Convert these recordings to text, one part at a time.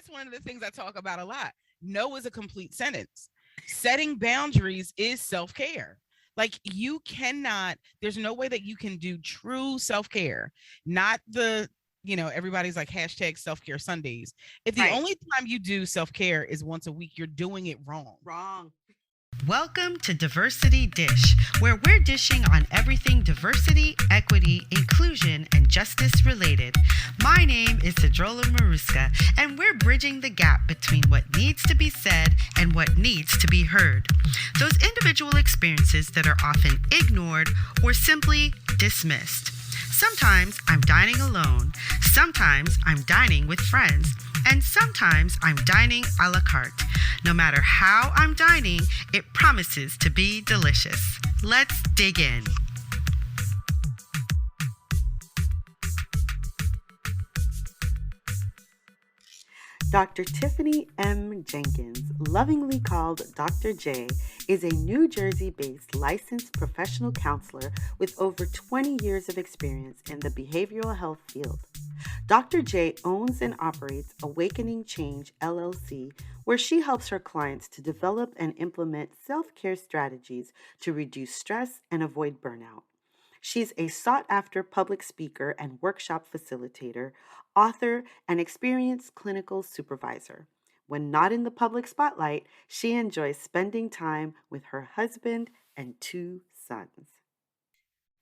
that's one of the things I talk about a lot. No is a complete sentence. Setting boundaries is self-care. Like you cannot, there's no way that you can do true self-care, not the, everybody's like hashtag self-care Sundays. If the Right. only time you do self-care is once a week, you're doing it wrong. Wrong. Welcome to Diversity Dish, where we're dishing on everything diversity, equity, inclusion, and justice related. My name is Sedruola Maruska, and we're bridging the gap between what needs to be said and what needs to be heard. Those individual experiences that are often ignored or simply dismissed. Sometimes I'm dining alone, sometimes I'm dining with friends, and sometimes I'm dining a la carte. No matter how I'm dining, it promises to be delicious. Let's dig in. Dr. Tiffany M. Jenkins, lovingly called Dr. J, is a New Jersey-based licensed professional counselor with over 20 years of experience in the behavioral health field. Dr. J owns and operates Awakening Change LLC, where she helps her clients to develop and implement self-care strategies to reduce stress and avoid burnout. She's a sought-after public speaker and workshop facilitator, author, and experienced clinical supervisor. When not in the public spotlight, she enjoys spending time with her husband and 2 sons.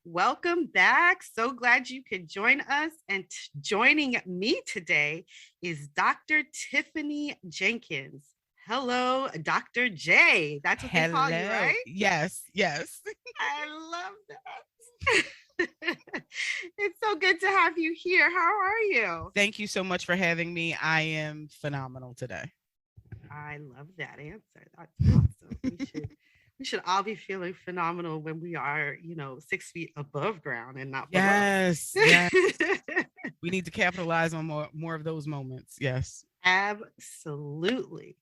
Welcome back. So glad you could join us. And joining me today is Dr. Tiffany Jenkins. Hello, Dr. J. That's what they call you, Hello. right? Yes, yes. I love that. It's so good to have you here. How are you? Thank you so much for having me. I am phenomenal today. I love that answer. That's awesome. We should all be feeling phenomenal when we are, 6 feet above ground and not below. Yes, yes. We need to capitalize on more of those moments. Yes. Absolutely.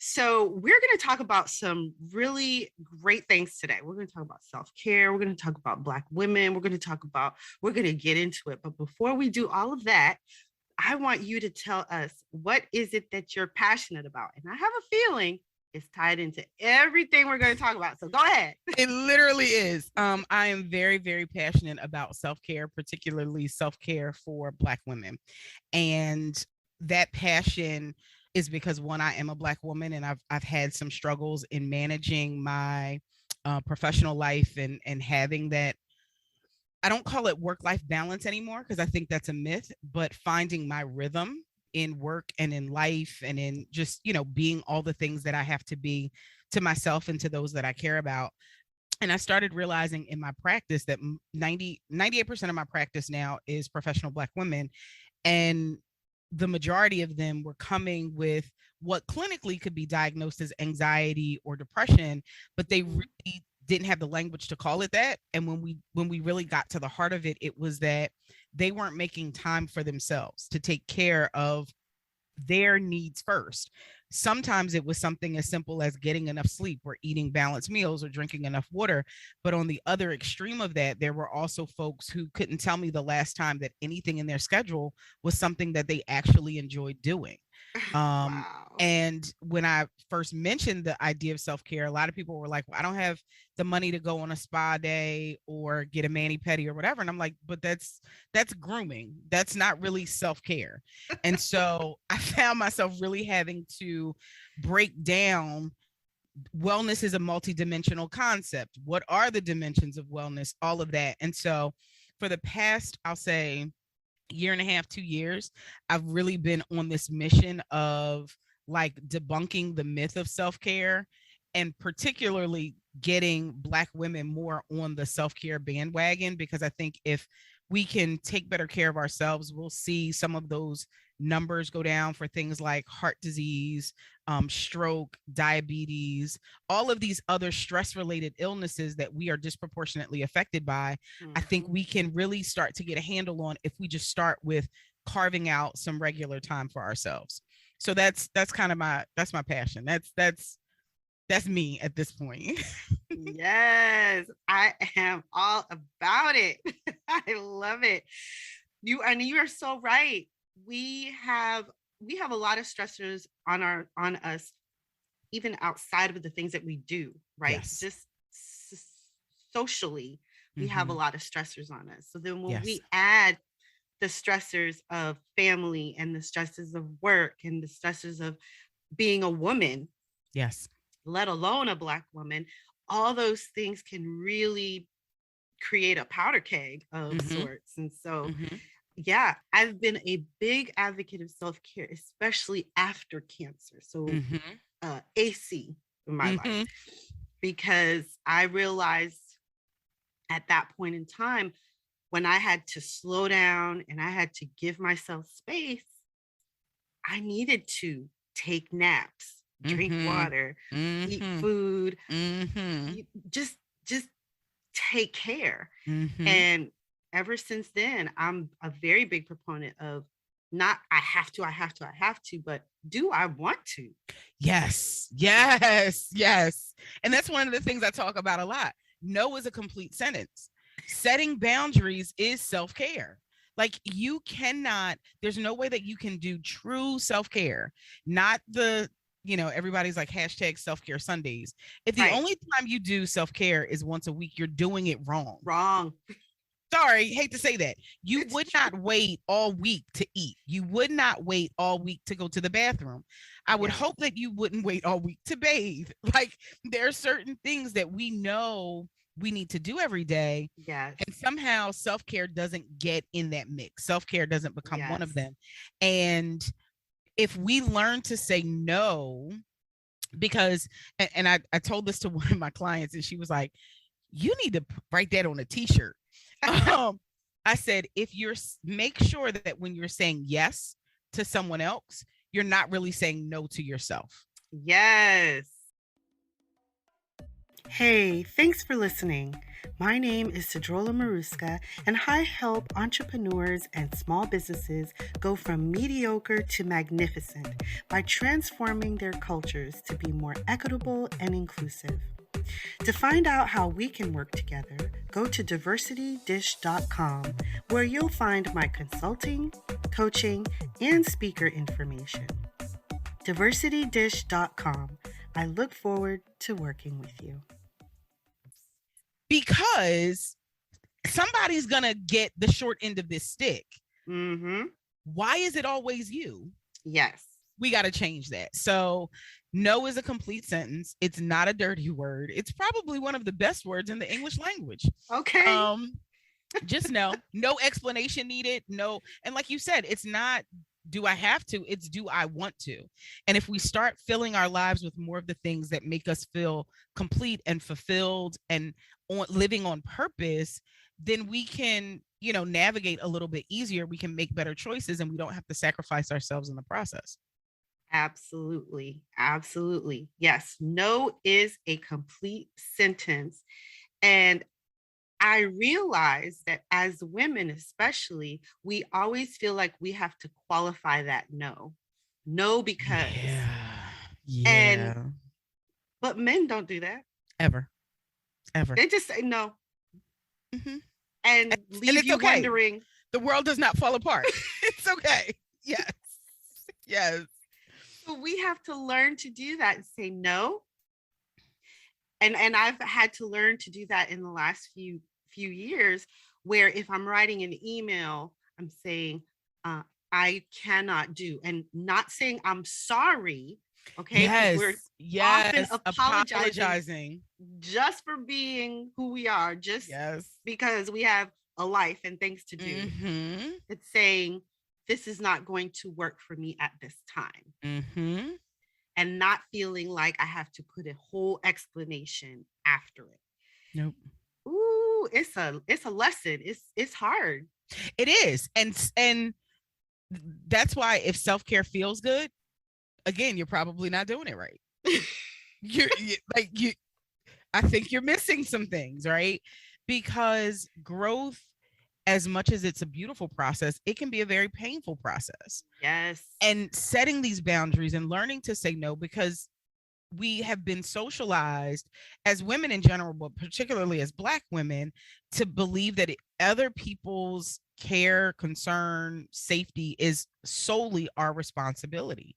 So we're going to talk about some really great things today. We're going to talk about self-care. We're going to talk about Black women. We're going to get into it. But before we do all of that, I want you to tell us, what is it that you're passionate about? And I have a feeling it's tied into everything we're going to talk about. So go ahead. It literally is. I am very, very passionate about self-care, particularly self-care for Black women. And that passion is because, one, I am a Black woman, and I've had some struggles in managing my professional life and having that. I don't call it work-life balance anymore because I think that's a myth, but finding my rhythm in work and in life and in just, being all the things that I have to be to myself and to those that I care about. And I started realizing in my practice that 98% of my practice now is professional Black women. And the majority of them were coming with what clinically could be diagnosed as anxiety or depression, but they really didn't have the language to call it that. And when we really got to the heart of it, it was that they weren't making time for themselves to take care of their needs first. Sometimes it was something as simple as getting enough sleep or eating balanced meals or drinking enough water. But on the other extreme of that, there were also folks who couldn't tell me the last time that anything in their schedule was something that they actually enjoyed doing. Wow. And when I first mentioned the idea of self-care, a lot of people were like, well, I don't have the money to go on a spa day or get a mani-pedi or whatever. And I'm like, but that's grooming. That's not really self-care. And so I found myself really having to break down, wellness is a multidimensional concept. What are the dimensions of wellness? All of that. And so for the past, I'll say, year and a half, 2 years, I've really been on this mission of like debunking the myth of self-care, and particularly getting Black women more on the self-care bandwagon, because I think if we can take better care of ourselves, we'll see some of those numbers go down for things like heart disease, stroke, diabetes, all of these other stress related illnesses that we are disproportionately affected by. I think we can really start to get a handle on if we just start with carving out some regular time for ourselves. So that's kind of that's my passion. That's me at this point. Yes, I am all about it. I love it. You are so right. We have we have a lot of stressors on us, even outside of the things that we do, right? Yes. Just socially, we have a lot of stressors on us. So then when we add the stressors of family and the stresses of work and the stresses of being a woman, yes, let alone a Black woman, all those things can really create a powder keg of sorts. And so, yeah, I've been a big advocate of self-care, especially after cancer. So AC in my life, because I realized at that point in time, when I had to slow down and I had to give myself space, I needed to take naps, drink water, eat food, just take care. And ever since then, I'm a very big proponent of not I have to, but do I want to? Yes, yes, yes. And that's one of the things I talk about a lot. No is a complete sentence. Setting boundaries is self-care. Like you cannot, there's no way that you can do true self-care, not the, everybody's like hashtag self-care Sundays. If the only time you do self-care is once a week, you're doing it wrong. Wrong. Sorry, hate to say that. You would not wait all week to eat. You would not wait all week to go to the bathroom. I would hope that you wouldn't wait all week to bathe. Like there are certain things that we know we need to do every day. Yes. And somehow self-care doesn't get in that mix. Self-care doesn't become one of them. And if we learn to say no, because, and I told this to one of my clients and she was like, you need to write that on a t-shirt. I said, make sure that when you're saying yes to someone else, you're not really saying no to yourself. Yes. Hey, thanks for listening. My name is Sedruola Maruska, and I help entrepreneurs and small businesses go from mediocre to magnificent by transforming their cultures to be more equitable and inclusive. To find out how we can work together, go to diversitydish.com, where you'll find my consulting, coaching, and speaker information. diversitydish.com. I look forward to working with you. Because somebody's going to get the short end of this stick. Why is it always you? Yes. We got to change that. So no is a complete sentence. It's not a dirty word. It's probably one of the best words in the English language. Okay. Just no explanation needed. No. And like you said, it's not, do I have to? It's, do I want to? And if we start filling our lives with more of the things that make us feel complete and fulfilled and living on purpose, then we can, navigate a little bit easier. We can make better choices and we don't have to sacrifice ourselves in the process. Absolutely. Absolutely. Yes. No is a complete sentence. And I realize that as women, especially, we always feel like we have to qualify that no. No, because. Yeah. But men don't do that. Ever. They just say no. And leave you wondering. The world does not fall apart. It's okay. Yes. Yes. So we have to learn to do that and say no. And I've had to learn to do that in the last few years, where if I'm writing an email, I'm saying I cannot do, and not saying I'm sorry. Okay. Yes. We're often apologizing just for being who we are, just because we have a life and things to do. It's saying this is not going to work for me at this time. And not feeling like I have to put a whole explanation after it. Nope. Ooh, it's a lesson. It's hard. It is. And that's why if self-care feels good, again, you're probably not doing it right. I think you're missing some things, right? Because growth, as much as it's a beautiful process, it can be a very painful process. Yes. And setting these boundaries and learning to say no, because we have been socialized as women in general, but particularly as Black women, to believe that other people's care, concern, safety is solely our responsibility.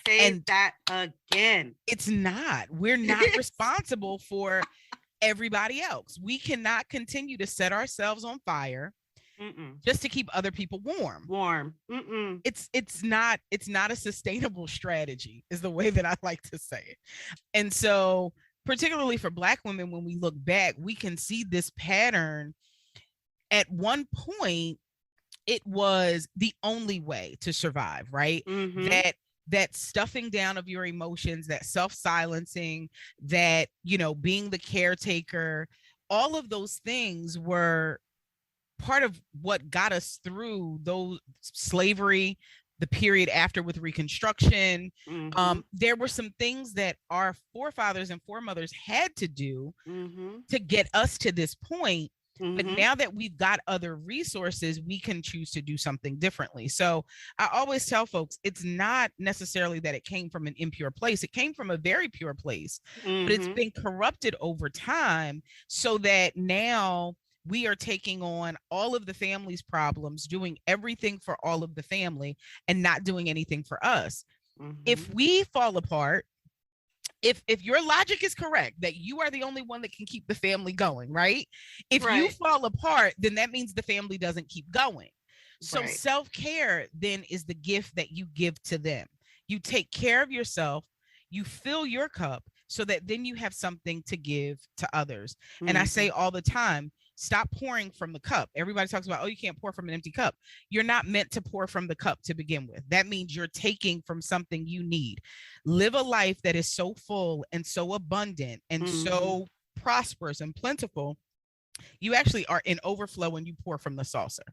Say And that again. it's not. We're not responsible for everybody else. We cannot continue to set ourselves on fire just to keep other people warm. It's not a sustainable strategy, is the way that I like to say it. And so, particularly for Black women, when we look back, we can see this pattern. At one point, it was the only way to survive, right? That stuffing down of your emotions, that self-silencing, that, being the caretaker, all of those things were part of what got us through those slavery, the period after with Reconstruction. There were some things that our forefathers and foremothers had to do to get us to this point. But now that we've got other resources, we can choose to do something differently. So I always tell folks, it's not necessarily that it came from an impure place. It came from a very pure place, but it's been corrupted over time, so that now we are taking on all of the family's problems, doing everything for all of the family and not doing anything for us. If we fall apart, if your logic is correct, that you are the only one that can keep the family going, right? If you fall apart, then that means the family doesn't keep going. So self-care then is the gift that you give to them. You take care of yourself, you fill your cup, so that then you have something to give to others. And I say all the time, stop pouring from the cup. Everybody talks about, oh, you can't pour from an empty cup. You're not meant to pour from the cup to begin with. That means you're taking from something you need. Live a life that is so full and so abundant and so prosperous and plentiful. You actually are in overflow when you pour from the saucer.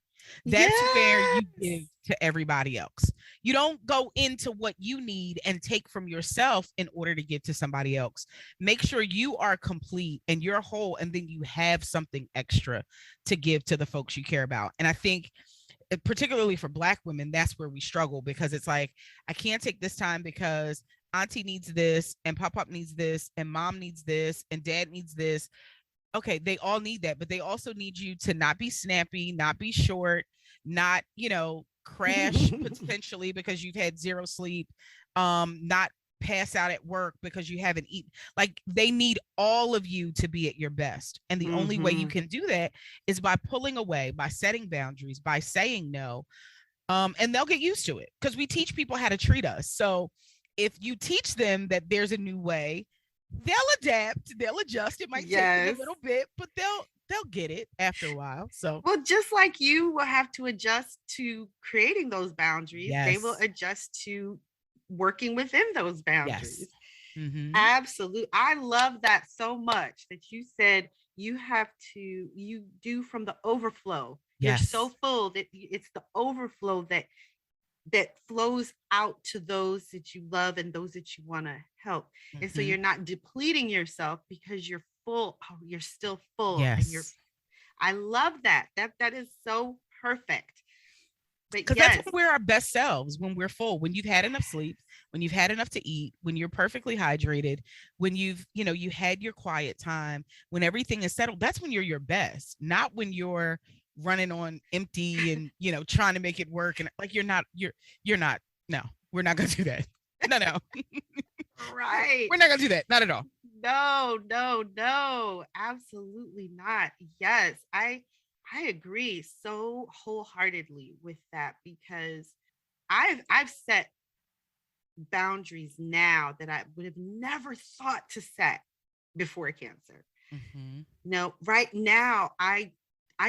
That's where you give to everybody else. You don't go into what you need and take from yourself in order to give to somebody else. Make sure you are complete and you're whole, and then you have something extra to give to the folks you care about. And I think particularly for Black women, that's where we struggle, because it's like, I can't take this time because auntie needs this and pop needs this and mom needs this and dad needs this. Okay, they all need that, but they also need you to not be snappy, not be short, not, crash potentially because you've had zero sleep, not pass out at work because you haven't eaten. Like, they need all of you to be at your best. And the only way you can do that is by pulling away, by setting boundaries, by saying no. And they'll get used to it, because we teach people how to treat us. So if you teach them that there's a new way, they'll adapt, they'll adjust. It might take them a little bit, but they'll get it after a while. So, well, just like you will have to adjust to creating those boundaries, they will adjust to working within those boundaries. Absolutely. I love that so much, that you said you do from the overflow. You're so full that it's the overflow that flows out to those that you love and those that you want to help. And so you're not depleting yourself because you're full. Oh, you're still full. And I love that. That is so perfect. Because that's when we're our best selves, when we're full, when you've had enough sleep, when you've had enough to eat, when you're perfectly hydrated, when you had your quiet time, when everything is settled. That's when you're your best, not when you're running on empty and trying to make it work. And like, you're not, no, we're not gonna do that. No. Right. We're not gonna do that. Not at all. No, absolutely not. Yes, I agree so wholeheartedly with that, because I've set boundaries now that I would have never thought to set before cancer. No, right now I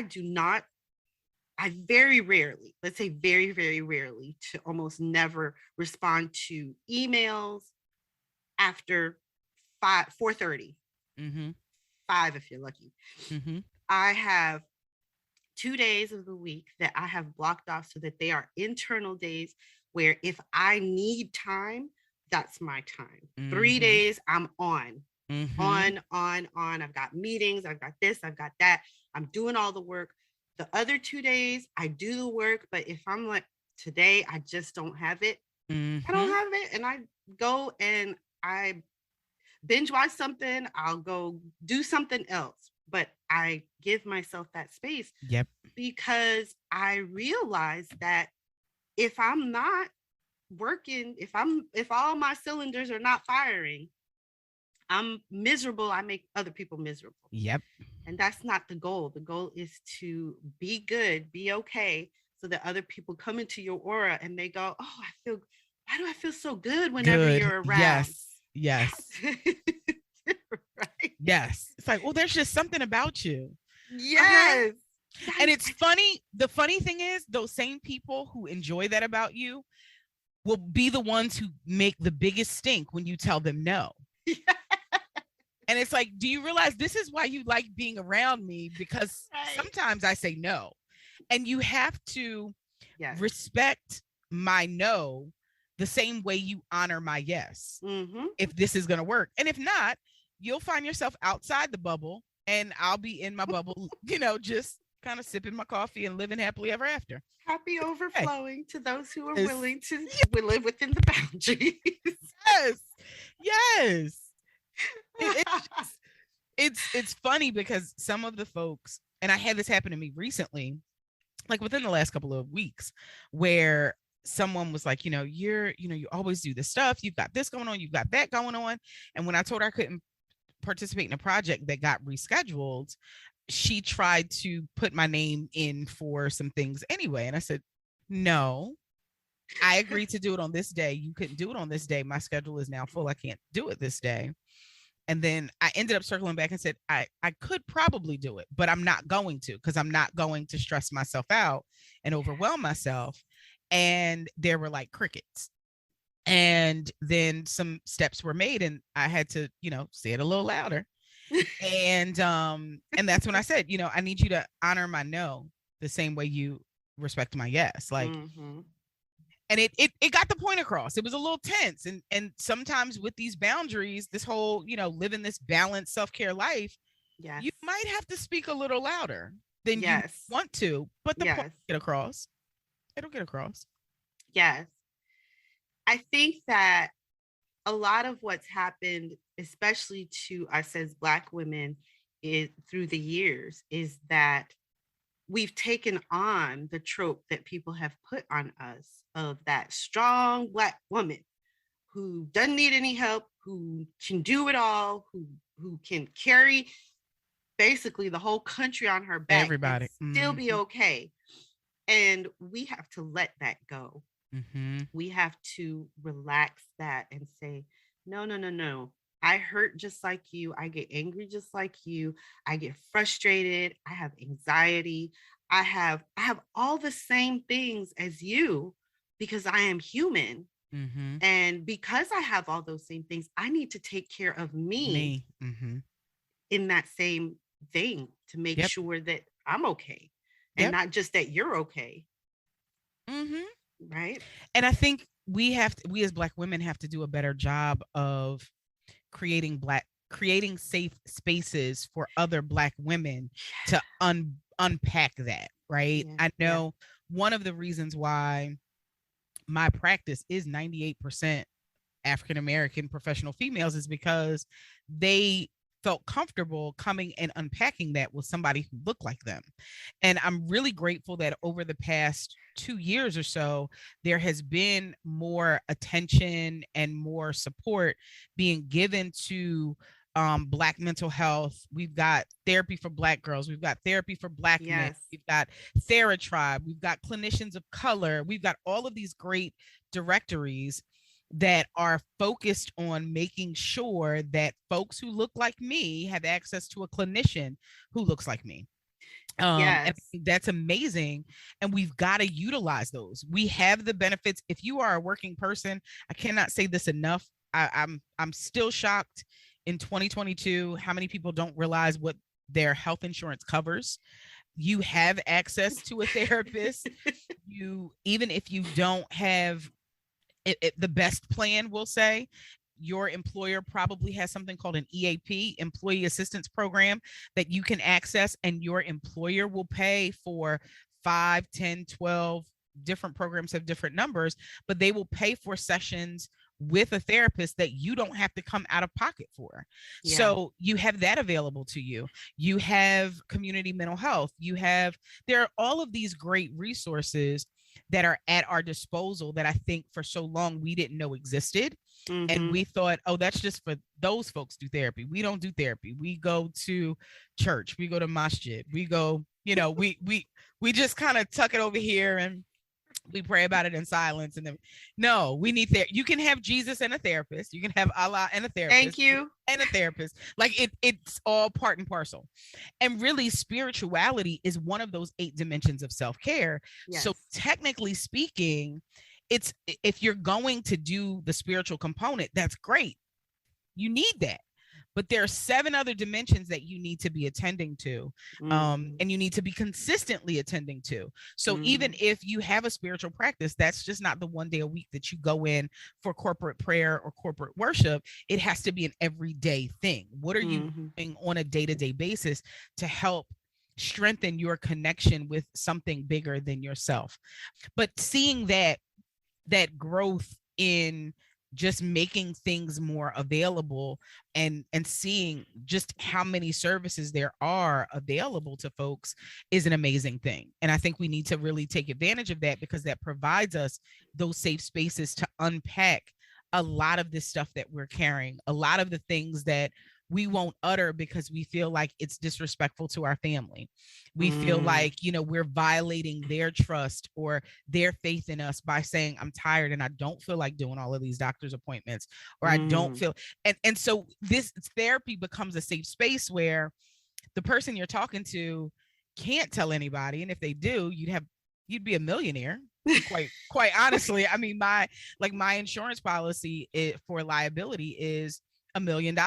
do not. I very rarely, let's say very, very rarely, to almost never respond to emails after 4:30, 5 if you're lucky. I have 2 days of the week that I have blocked off so that they are internal days where if I need time, that's my time. 3 days, I'm on. On. I've got meetings, I've got this, I've got that. I'm doing all the work. The other 2 days, I do the work, but if I'm like, today, I just don't have it, I don't have it. And I go and I binge watch something, I'll go do something else. But I give myself that space. Yep. Because I realize that if I'm not working, if all my cylinders are not firing, I'm miserable. I make other people miserable. Yep. And that's not the goal. The goal is to be good, be okay, so that other people come into your aura and they go, oh, why do I feel so good whenever you're around? Yes. Right? Yes. It's like, well, there's just something about you. Yes. And it's funny. The funny thing is, those same people who enjoy that about you will be the ones who make the biggest stink when you tell them no. Yeah. And it's like, do you realize this is why you like being around me? Because sometimes I say no. And you have to respect my no the same way you honor my yes. If this is going to work. And if not, you'll find yourself outside the bubble and I'll be in my bubble, just kind of sipping my coffee and living happily ever after. Happy overflowing to those who are willing to live within the boundaries. Yes. It's funny because some of the folks, and I had this happen to me recently, like within the last couple of weeks, where someone was like, you always do this stuff. You've got this going on. You've got that going on. And when I told her I couldn't participate in a project that got rescheduled, she tried to put my name in for some things anyway. And I said, no, I agreed to do it on this day. You couldn't do it on this day. My schedule is now full. I can't do it this day. And then I ended up circling back and said, I could probably do it, but I'm not going to, because I'm not going to stress myself out and overwhelm myself. And there were like crickets. And then some steps were made and I had to, say it a little louder. And that's when I said, I need you to honor my no the same way you respect my yes. Like, and it got the point across. It was a little tense. And sometimes with these boundaries, this whole, living this balanced self-care life, you might have to speak a little louder than you want to, but the point get across. It'll get across. Yes. I think that a lot of what's happened, especially to us as Black women through the years, is that we've taken on the trope that people have put on us of that strong Black woman who doesn't need any help, who can do it all, who can carry basically the whole country on her back, everybody, and still be okay. And we have to let that go. We have to relax that and say, no. I hurt just like you. I get angry just like you. I get frustrated. I have anxiety. I have all the same things as you because I am human. And because I have all those same things, I need to take care of me. In that same vein to make sure that I'm okay and not just that you're okay. Right. And I think we as Black women have to do a better job of creating safe spaces for other Black women to unpack that. Right. I know one of the reasons why my practice is 98% African-American professional females is because they felt comfortable coming and unpacking that with somebody who looked like them. And I'm really grateful that over the past 2 years or so, there has been more attention and more support being given to Black mental health. We've got therapy for Black girls. We've got therapy for Black men. We've got TheraTribe. We've got clinicians of color. We've got all of these great directories that are focused on making sure that folks who look like me have access to a clinician who looks like me. And that's amazing. And we've got to utilize those. We have the benefits. If you are a working person, I cannot say this enough. I'm still shocked in 2022 how many people don't realize what their health insurance covers. You have access to a therapist. Even if you don't have the best plan, we'll say, your employer probably has something called an EAP, Employee Assistance Program, that you can access, and your employer will pay for 5, 10, 12 different programs have different numbers, but they will pay for sessions with a therapist that you don't have to come out of pocket for. Yeah. So you have that available to you. You have community mental health. There are all of these great resources that are at our disposal that I think for so long we didn't know existed. And we thought, oh, that's just for those folks do therapy. We don't do therapy. We go to church. We go to masjid. We go, we just kind of tuck it over here and we pray about it in silence. And then no, we need you can have Jesus and a therapist. You can have Allah and a therapist. Thank you. And a therapist. Like it's all part and parcel. And really, spirituality is one of those 8 dimensions of self-care. Yes. So technically speaking, it's, if you're going to do the spiritual component, that's great. You need that. But there are 7 other dimensions that you need to be attending to, and you need to be consistently attending to. So even if you have a spiritual practice, that's just not the one day a week that you go in for corporate prayer or corporate worship. It has to be an everyday thing. What are you doing on a day-to-day basis to help strengthen your connection with something bigger than yourself? But seeing that growth in just making things more available and seeing just how many services there are available to folks is an amazing thing. And I think we need to really take advantage of that, because that provides us those safe spaces to unpack a lot of this stuff that we're carrying, a lot of the things that we won't utter because we feel like it's disrespectful to our family. We feel like, we're violating their trust or their faith in us by saying, I'm tired and I don't feel like doing all of these doctor's appointments, or I don't feel, and so this therapy becomes a safe space where the person you're talking to can't tell anybody. And if they do, you'd be a millionaire. Quite honestly. I mean, my insurance policy for liability is $1 million.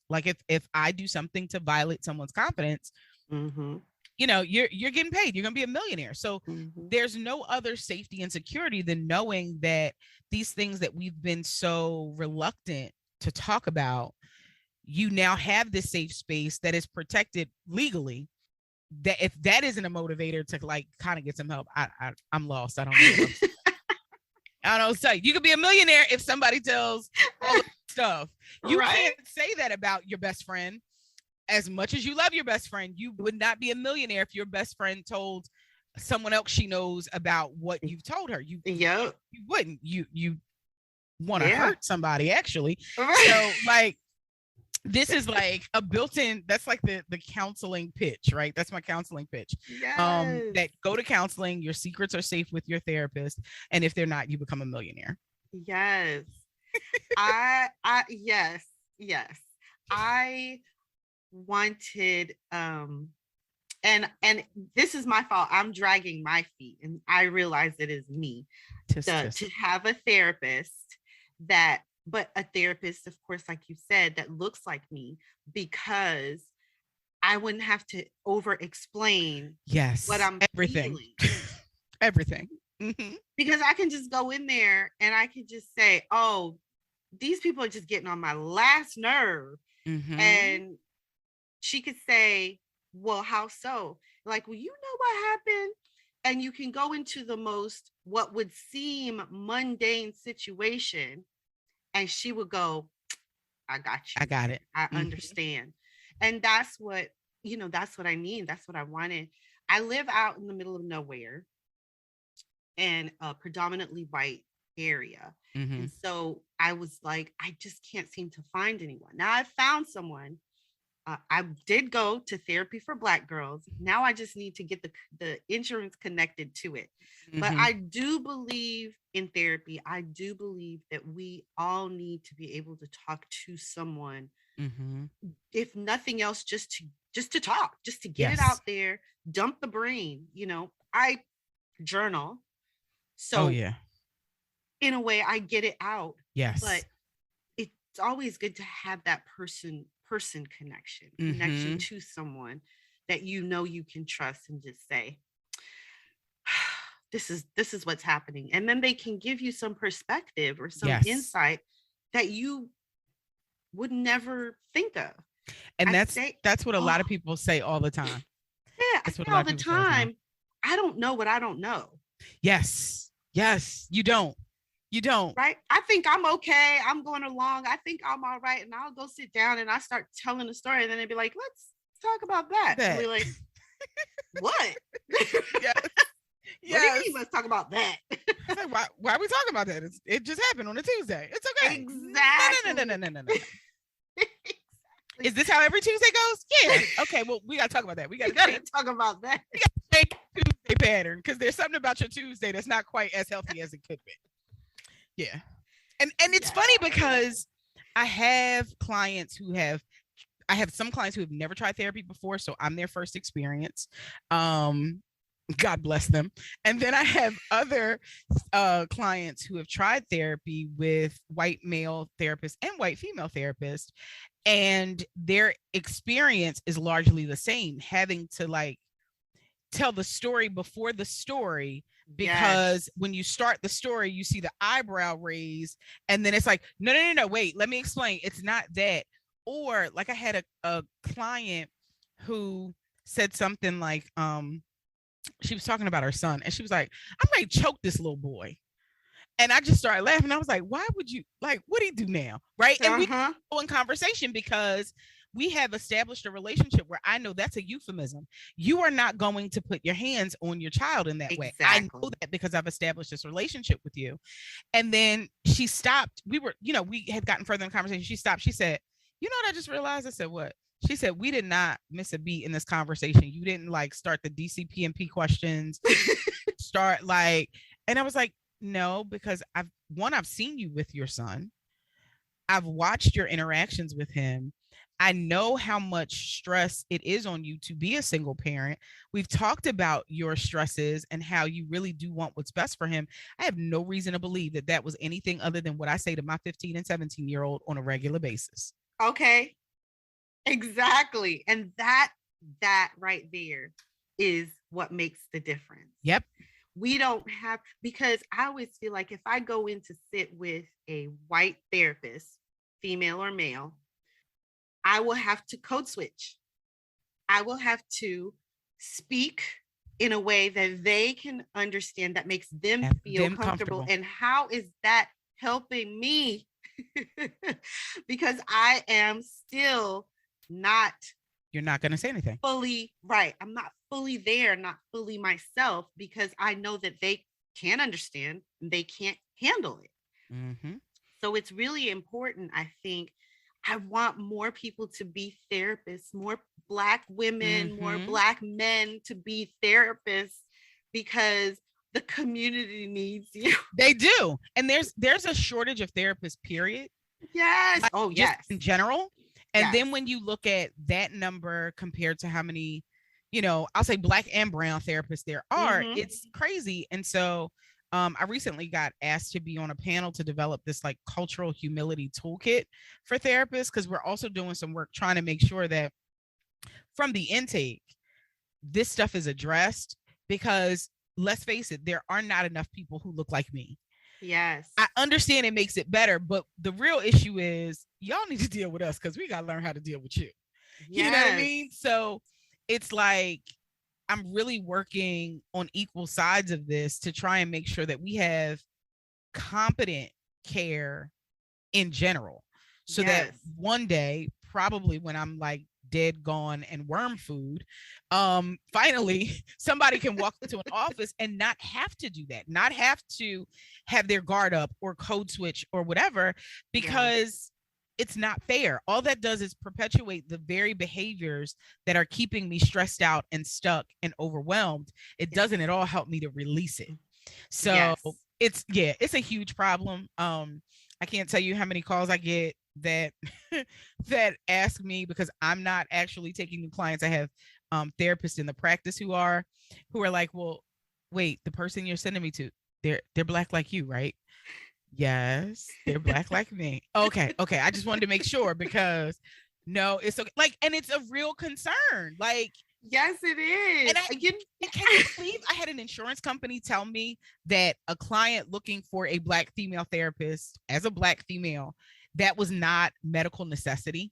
Like if I do something to violate someone's confidence, you're getting paid. You're gonna be a millionaire. So there's no other safety and security than knowing that these things that we've been so reluctant to talk about, you now have this safe space that is protected legally. That if that isn't a motivator to like kind of get some help, I'm lost. I don't know. I don't know. So you could be a millionaire if somebody tells all the stuff. You can't say that about your best friend. As much as you love your best friend, you would not be a millionaire if your best friend told someone else she knows about what you've told her. You wouldn't. You want to hurt somebody, actually. So like, this is like a built-in, that's like the counseling pitch, right? That's my counseling pitch. Yes. That go to counseling, your secrets are safe with your therapist, and if they're not, you become a millionaire. Yes. Yes. I wanted and this is my fault. I'm dragging my feet, and I realize it is me to have a therapist but a therapist, of course, like you said, that looks like me, because I wouldn't have to over explain what I'm everything feeling. everything. Because I can just go in there and I can just say, oh, these people are just getting on my last nerve. And she could say, well, how so? Like, well, you know what happened? And you can go into the most, what would seem mundane situation. And she would go, I got you. I got it. I understand. And that's what I mean. That's what I wanted. I live out in the middle of nowhere in a predominantly white area. And so I was like, I just can't seem to find anyone. Now I found someone. I did go to therapy for Black girls. Now I just need to get the insurance connected to it. But I do believe in therapy. I do believe that we all need to be able to talk to someone, if nothing else, just to talk, just to get it out there, dump the brain. I journal. So in a way, I get it out. Yes. But it's always good to have that person connection to someone that you can trust, and just say, this is what's happening. And then they can give you some perspective or some insight that you would never think of. And that's what a lot of people say all the time. Yeah, I say all the time, I don't know what I don't know. Yes, you don't. You don't. Right? I think I'm okay. I'm going along. I think I'm all right. And I'll go sit down and I start telling the story. And then they'd be like, let's talk about that. And we're like, what? Yes. What do you mean? Let's talk about that. Like, why are we talking about that? It just happened on a Tuesday. It's okay. Exactly. No. Is this how every Tuesday goes? Yeah. Okay. Well, we gotta talk about that. We gotta talk about that. We gotta change the Tuesday pattern because there's something about your Tuesday that's not quite as healthy as it could be. Yeah. And it's funny because I have some clients who have never tried therapy before, so I'm their first experience. God bless them. And then I have other clients who have tried therapy with white male therapists and white female therapists, and their experience is largely the same, having to like tell the story before the story, because when you start the story, you see the eyebrow raise, and then it's like, no, wait, let me explain. It's not that. Or like I had a client who said something like, she was talking about her son, and she was like, I'm ready to choke this little boy. And I just started laughing. I was like, why would you, like, what do you do now? Right. And we go in conversation because we have established a relationship where I know that's a euphemism. You are not going to put your hands on your child in that way. I know that because I've established this relationship with you. And then she stopped. We had gotten further in the conversation. She stopped. She said, you know what I just realized? I said, what? She said, we did not miss a beat in this conversation. You didn't like start the DCPMP questions, and I was like, no, because I've seen you with your son. I've watched your interactions with him. I know how much stress it is on you to be a single parent. We've talked about your stresses and how you really do want what's best for him. I have no reason to believe that was anything other than what I say to my 15 and 17-year-old on a regular basis. Okay. Exactly. And that right there is what makes the difference. Yep. We don't have, because I always feel like if I go in to sit with a white therapist, female or male, I will have to code switch. I will have to speak in a way that they can understand, that makes them feel comfortable. And how is that helping me? Because I am still not. You're not going to say anything. Fully right. I'm not fully there, not fully myself, because I know that they can't understand and they can't handle it. Mm-hmm. So it's really important. I think I want more people to be therapists, more Black women, more Black men to be therapists, because the community needs you. They do. And there's a shortage of therapists, period. Yes. Like, just in general. And then when you look at that number compared to how many, I'll say Black and brown therapists there are, it's crazy. And so I recently got asked to be on a panel to develop this like cultural humility toolkit for therapists, because we're also doing some work trying to make sure that from the intake, this stuff is addressed, because let's face it, there are not enough people who look like me. Yes. I understand it makes it better, but the real issue is y'all need to deal with us, because we got to learn how to deal with you. Yes. You know what I mean? So it's like, I'm really working on equal sides of this to try and make sure that we have competent care in general, so that one day, probably when I'm like dead, gone, and worm food, finally somebody can walk into an office and not have to do that, not have to have their guard up or code switch or whatever, because it's not fair. All that does is perpetuate the very behaviors that are keeping me stressed out and stuck and overwhelmed. It doesn't at all help me to release it. So it's a huge problem. I can't tell you how many calls I get that that ask me, because I'm not actually taking new clients. I have therapists in the practice who are like, well, wait, the person you're sending me to, they're Black like you, right? Yes, they're Black like me. Okay. I just wanted to make sure, because no, it's okay. Like, and it's a real concern. Like, yes, it is. And can you believe I had an insurance company tell me that a client looking for a Black female therapist as a Black female, that was not medical necessity,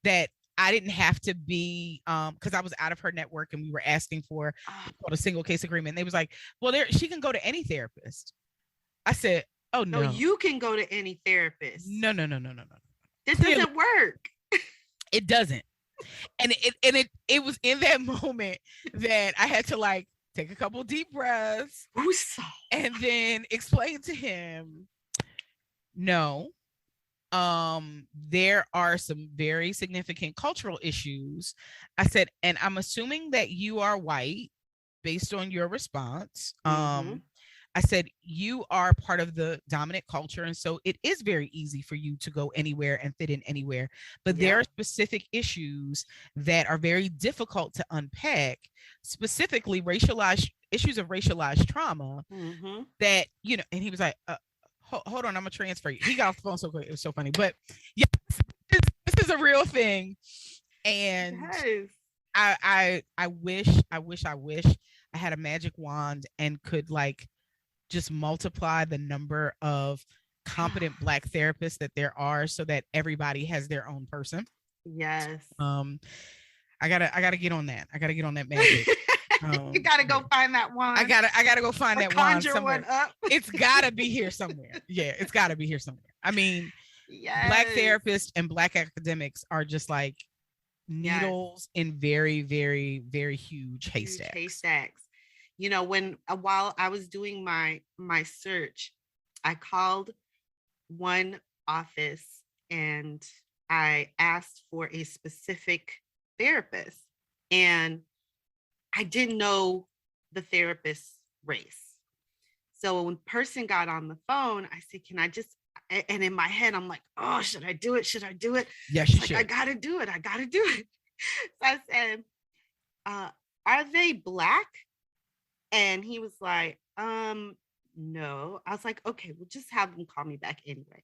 that I didn't have to be, because I was out of her network and we were asking for a single case agreement. They was like, well, she can go to any therapist. I said, Oh No, no. you can go to any therapist. No. This Clearly, doesn't work. it doesn't. And it was in that moment that I had to like take a couple deep breaths and then explain to him, no, there are some very significant cultural issues. I said, and I'm assuming that you are white based on your response. I said, you are part of the dominant culture. And so it is very easy for you to go anywhere and fit in anywhere. But there are specific issues that are very difficult to unpack, specifically racialized issues of racialized trauma that, you know, and he was like, hold on, I'm gonna transfer you. He got off the phone so quick. It was so funny. But yeah, this is a real thing. And I wish I had a magic wand and could like just multiply the number of competent Black therapists that there are so that everybody has their own person. Yes. I gotta get on that. I gotta get on that magic. You gotta go find that wand. I gotta go find that wand somewhere. One up. It's gotta be here somewhere. Yeah, it's gotta be here somewhere. I mean, Black therapists and Black academics are just like needles in very, very, very huge haystacks. You know, while I was doing my search, I called one office and I asked for a specific therapist, and I didn't know the therapist's race. So when the person got on the phone, I said, can I just, and in my head, I'm like, oh, should I do it? Should I do it? Yes, you should. I gotta do it. So I said, are they Black? And he was like, no. I was like, okay, we'll just have them call me back anyway.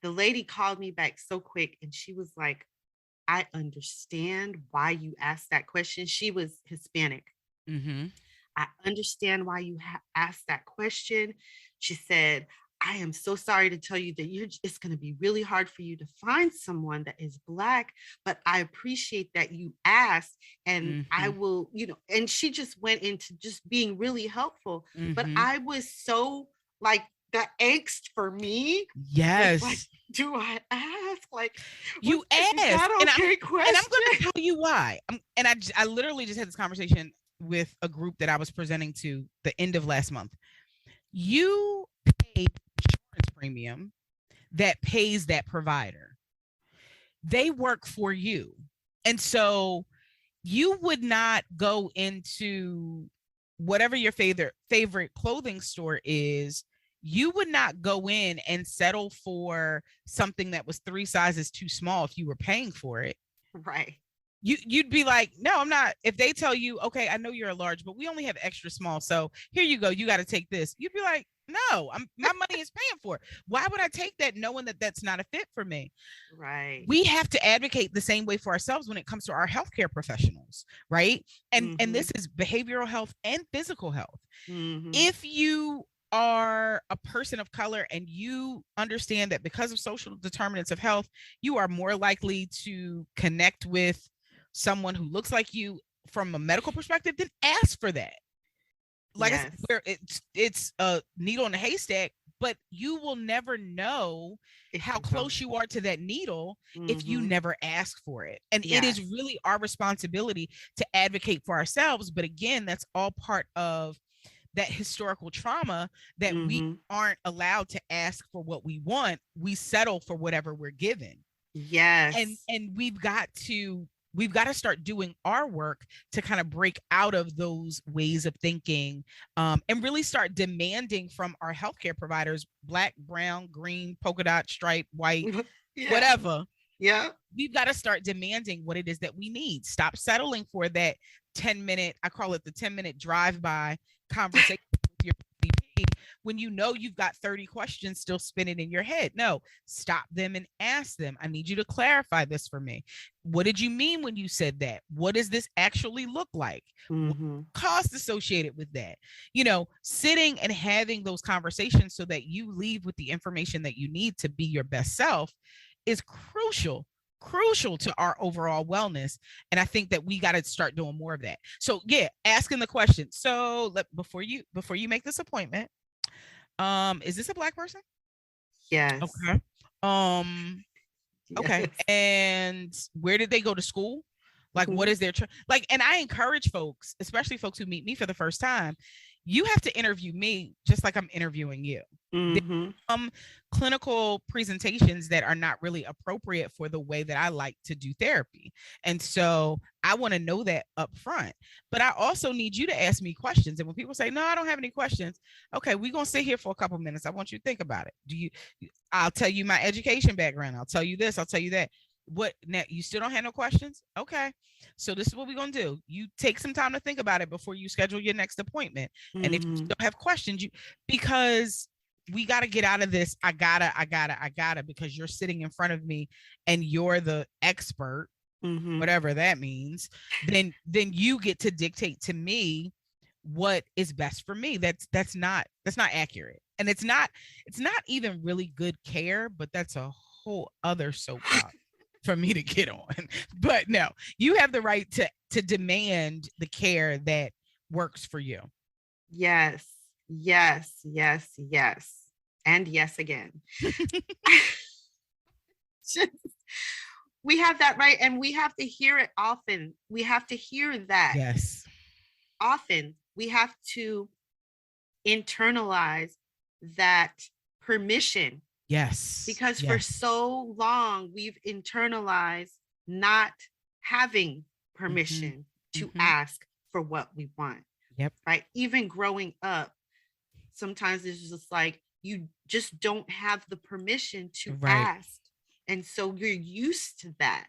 The lady called me back so quick and she was like, I understand why you asked that question. She was Hispanic. I understand why you asked that question. She said, I am so sorry to tell you that it's going to be really hard for you to find someone that is Black, but I appreciate that you asked, and I will, you know, and she just went into just being really helpful. But I was so like, the angst for me. Yes. Like, do I ask? Like, you asked. Okay, and I'm going to tell you why. I literally just had this conversation with a group that I was presenting to the end of last month. You pay insurance premium that pays that provider. They work for you. And so you would not go into whatever your favorite clothing store is. You would not go in and settle for something that was 3 sizes too small if you were paying for it. Right. You'd be like, no, I'm not. If they tell you, okay, I know you're a large, but we only have extra small, so here you go, you got to take this. You'd be like, no, my money is paying for it. Why would I take that knowing that that's not a fit for me? Right. We have to advocate the same way for ourselves when it comes to our healthcare professionals, right? And this is behavioral health and physical health. If you are a person of color and you understand that because of social determinants of health, you are more likely to connect with someone who looks like you from a medical perspective, then ask for that. Like I said, where it's a needle in a haystack, but you will never know how close you are to that needle if you never ask for it. And it is really our responsibility to advocate for ourselves. But again, that's all part of that historical trauma that we aren't allowed to ask for what we want. We settle for whatever we're given. Yes. And we've got to start doing our work to kind of break out of those ways of thinking, and really start demanding from our healthcare providers, Black, brown, green, polka dot, stripe, white, whatever. Yeah. We've got to start demanding what it is that we need. Stop settling for that 10-minute, I call it the 10-minute drive-by conversation with your PCP when you know you've got 30 questions still spinning in your head. No, stop them and ask them. I need you to clarify this for me. What did you mean when you said that? What does this actually look like? Cost associated with that? You know, sitting and having those conversations so that you leave with the information that you need to be your best self is crucial to our overall wellness. And I think that we got to start doing more of that. So yeah, asking the question. So before you make this appointment, Is this a Black person? Yes. Okay. Okay. Yes. And where did they go to school? Like, what is their like? And I encourage folks, especially folks who meet me for the first time, you have to interview me just like I'm interviewing you. Mm-hmm. Clinical presentations that are not really appropriate for the way that I like to do therapy. And so I want to know that up front. But I also need you to ask me questions. And when people say, no, I don't have any questions, okay, we're going to sit here for a couple minutes. I want you to think about it. I'll tell you my education background. I'll tell you this. I'll tell you that. What now? You still don't have no questions? Okay. So this is what we're going to do. You take some time to think about it before you schedule your next appointment. And if you still have questions, because we got to get out of this. I gotta, because you're sitting in front of me and you're the expert, whatever that means, then you get to dictate to me what is best for me. That's not accurate. And it's not even really good care, but that's a whole other soapbox for me to get on. But no, you have the right to demand the care that works for you. Yes. Yes, yes, yes. And yes again. We have that right. And we have to hear it often. We have to hear that. Yes. Often we have to internalize that permission. Yes. Because for so long we've internalized not having permission to ask for what we want. Yep. Right. Even growing up, sometimes it's just like you just don't have the permission to ask. And so you're used to that.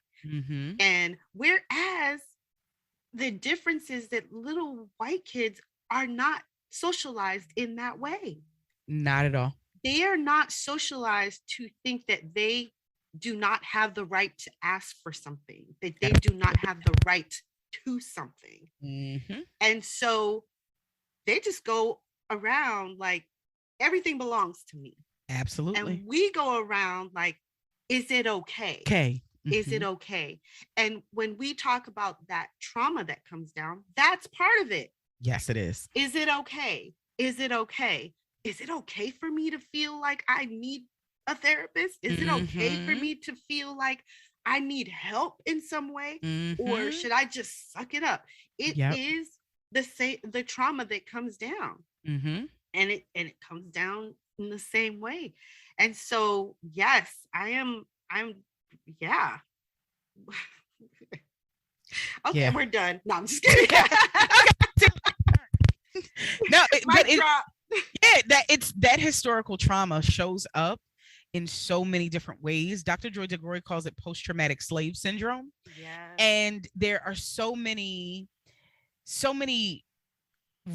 And whereas the difference is that little white kids are not socialized in that way. Not at all. They are not socialized to think that they do not have the right to ask for something, that they do not have the right to something. And so they just go around like everything belongs to me. Absolutely. And we go around like, is it okay? Okay. Is it okay? And when we talk about that trauma that comes down, that's part of it. Yes, it is. Is it okay? Is it okay? Is it okay for me to feel like I need a therapist? Is it okay for me to feel like I need help in some way? Or should I just suck it up? It is the trauma that comes down. And it comes down in the same way. And so, yes, I'm yeah. Okay, we're done. No, I'm just kidding. No, that historical trauma shows up in so many different ways. Dr. Joy DeGroy calls it post-traumatic slave syndrome. And there are so many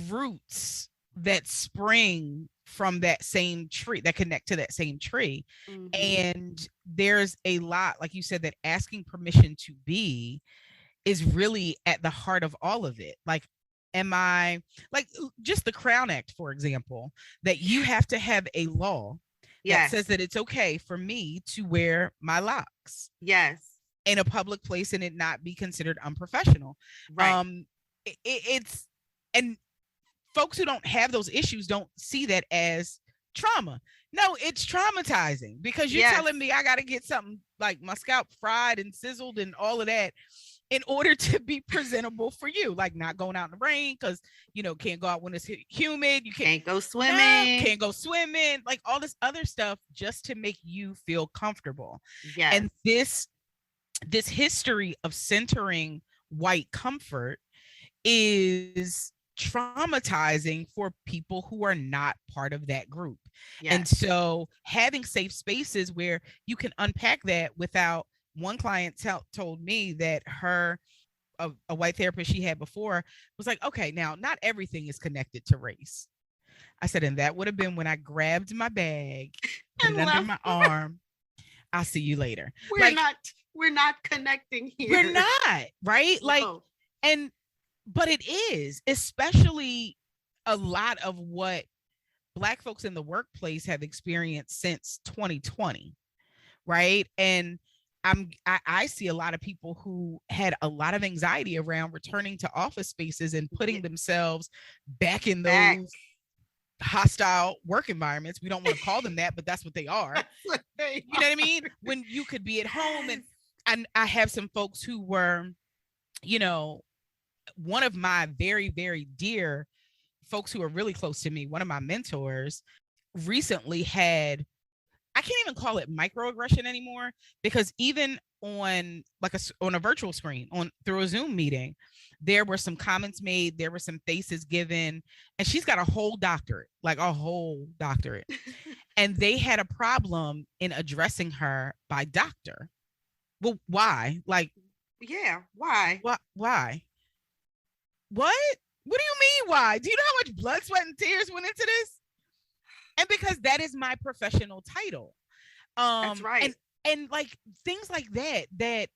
roots that spring from that same tree, that connect to that same tree. And there's a lot, like you said, that asking permission to be is really at the heart of all of it. Like, am I, like, just the Crown Act, for example, that you have to have a law that says that it's okay for me to wear my locks in a public place and it not be considered unprofessional. It's, and folks who don't have those issues don't see that as trauma. No, it's traumatizing, because you're telling me I got to get something like my scalp fried and sizzled and all of that in order to be presentable for you, like not going out in the rain because can't go out when it's humid, you can't go swimming, like all this other stuff just to make you feel comfortable. And this history of centering white comfort is traumatizing for people who are not part of that group. And so having safe spaces where you can unpack that without, one client told me that a white therapist she had before was like, okay, now not everything is connected to race. I said, and that would have been when I grabbed my bag and under my arm. I'll see you later. We're not connecting here. We're not, right? No. Like, but it is, especially a lot of what Black folks in the workplace have experienced since 2020, right? And I see a lot of people who had a lot of anxiety around returning to office spaces and putting themselves back in those hostile work environments. We don't want to call them that, but that's what they are. You know what I mean? When you could be at home, and I have some folks who were, you know, one of my very, very dear folks who are really close to me, one of my mentors recently had, I can't even call it microaggression anymore, because even on like on a virtual screen, on through a Zoom meeting, there were some comments made, there were some faces given, and she's got a whole doctorate, like a whole doctorate. And they had a problem in addressing her by doctor. Well, why? Like, yeah, why? Why? What? What do you mean why? Do you know how much blood, sweat, and tears went into this? And because that is my professional title. That's right. And like things like that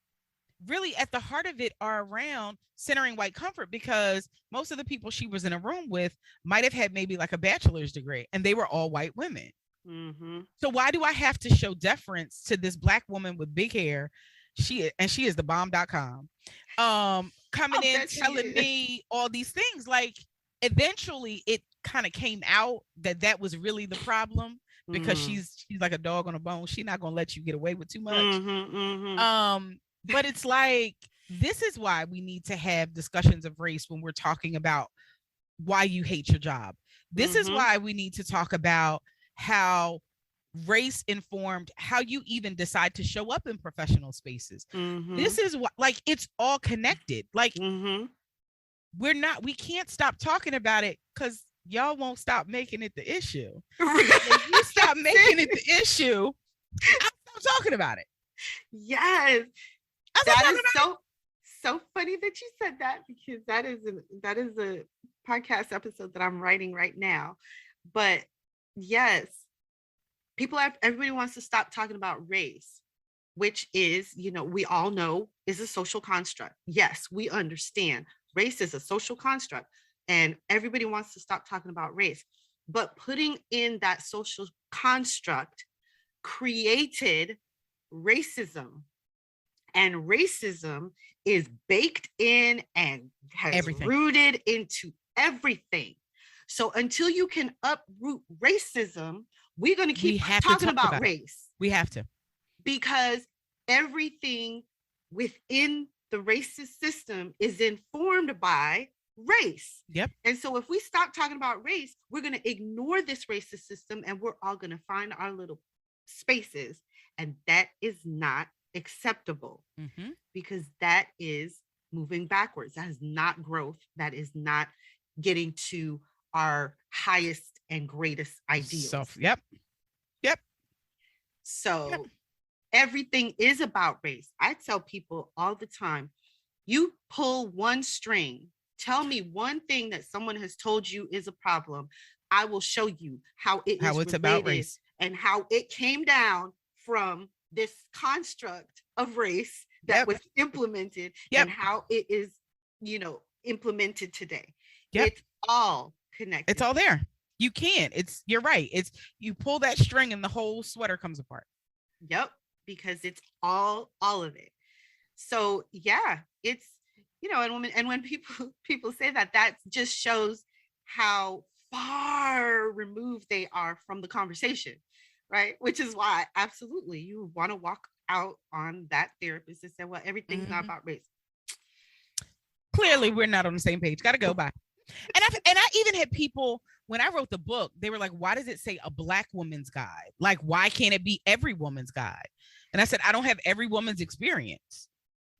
really at the heart of it are around centering white comfort, because most of the people she was in a room with might have had maybe like a bachelor's degree, and they were all white women. Mm-hmm. So why do I have to show deference to this Black woman with big hair? She is the bomb.com. Coming in telling me all these things. Like, eventually it kind of came out that was really the problem, because she's like a dog on a bone. She's not gonna let you get away with too much. But it's like, this is why we need to have discussions of race when we're talking about why you hate your job. This is why we need to talk about how race informed how you even decide to show up in professional spaces. This is what, like, it's all connected. Like, we can't stop talking about it, because y'all won't stop making it the issue. If you stop making it the issue, I'll stop talking about it. Yes. That is so funny that you said that, because that is a podcast episode that I'm writing right now. But yes, everybody wants to stop talking about race, which is, we all know is a social construct. Yes, we understand race is a social construct, and everybody wants to stop talking about race. But putting in that social construct created racism. And racism is baked in and has rooted into everything. So until you can uproot racism, we're going to keep talking about race. We have to. Because everything within the racist system is informed by race. Yep. And so if we stop talking about race, we're going to ignore this racist system, and we're all going to find our little spaces. And that is not acceptable, because that is moving backwards. That is not growth. That is not getting to our highest and greatest ideals. Yep. So everything is about race. I tell people all the time, you pull one string, tell me one thing that someone has told you is a problem. I will show you how it's about race, and how it came down from this construct of race that was implemented, and how it is, implemented today. It's all connected. It's all there. You can't. You're right. It's, you pull that string and the whole sweater comes apart. Yep, because it's all of it. So yeah, it's, and when people say that just shows how far removed they are from the conversation, right? Which is why absolutely you want to walk out on that therapist and say, well, everything's not about race. Clearly we're not on the same page. Gotta go. Bye. And I even had people, when I wrote the book, they were like, why does it say a Black woman's guide? Like, why can't it be every woman's guide? And I said, I don't have every woman's experience.